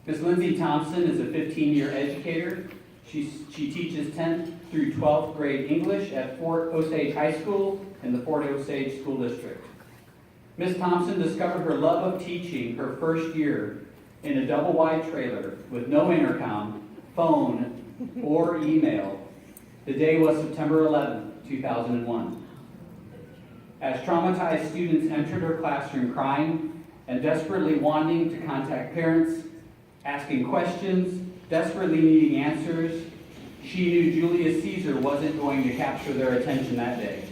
Ms. Lindsay Thompson is a 15-year educator. She teaches 10th through 12th grade English at Fort Osage High School in the Fort Osage School District. Ms. Thompson discovered her love of teaching her first year in a double-wide trailer with no intercom, phone, or email. The day was September 11, 2001. As traumatized students entered her classroom crying and desperately wanting to contact parents, asking questions, desperately needing answers, she knew Julius Caesar wasn't going to capture their attention that day.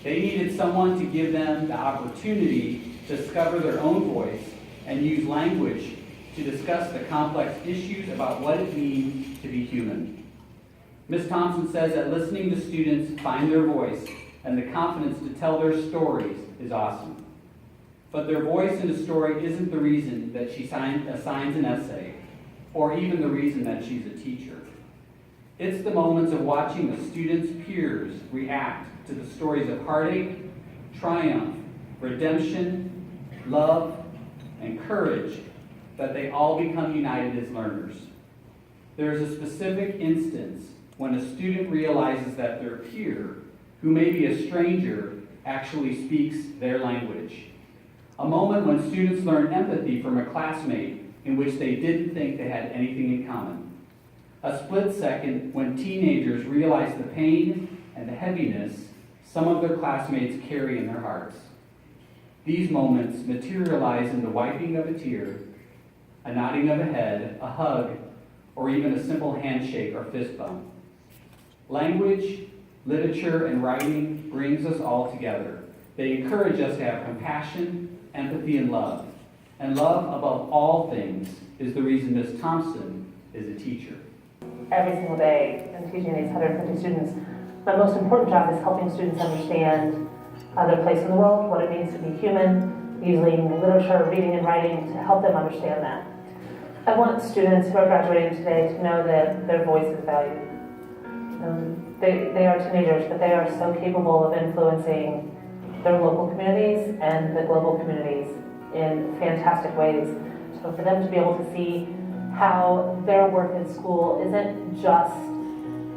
They needed someone to give them the opportunity to discover their own voice and use language to discuss the complex issues about what it means to be human. Ms. Thompson says that listening to students find their voice and the confidence to tell their stories is awesome. But their voice in a story isn't the reason that she assigns an essay, or even the reason that she's a teacher. It's the moments of watching the students' peers react to the stories of heartache, triumph, redemption, love, and courage that they all become united as learners. There is a specific instance when a student realizes that their peer, who may be a stranger, actually speaks their language. A moment when students learn empathy from a classmate in which they didn't think they had anything in common. A split second when teenagers realize the pain and the heaviness some of their classmates carry in their hearts. These moments materialize in the wiping of a tear, a nodding of a head, a hug, or even a simple handshake or fist bump. Language, literature, and writing brings us all together. They encourage us to have compassion, empathy, and love. And love, above all things, is the reason Ms. Thompson is a teacher. Every single day, in teaching these 150 students, my most important job is helping students understand their place in the world, what it means to be human, using literature, reading, and writing to help them understand that. I want students who are graduating today to know that their voice is valued. They are teenagers, but they are so capable of influencing their local communities and the global communities in fantastic ways. So for them to be able to see how their work in school isn't just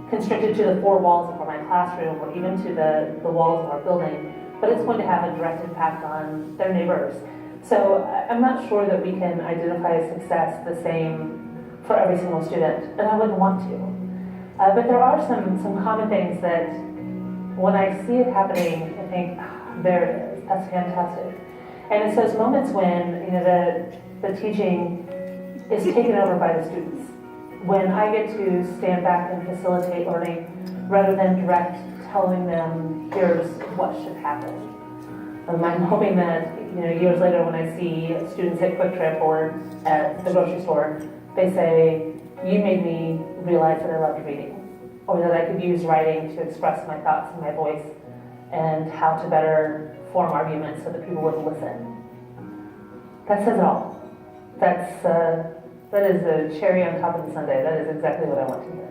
constricted to the four walls of my classroom or even to the walls of our building, but it's going to have a direct impact on their neighbors. So I'm not sure that we can identify success the same for every single student, and I wouldn't want to. But there are some common things that when I see it happening, I think, there it is, that's fantastic. And it's those moments when the teaching is taken over by the students. When I get to stand back and facilitate learning rather than direct telling them, here's what should happen. I'm hoping that years later when I see students at Quick Trip or at the grocery store, they say, you made me realize that I loved reading, or that I could use writing to express my thoughts and my voice, and how to better form arguments so that people would listen. That says it all. That is the cherry on top of the sundae. That is exactly what I want to hear.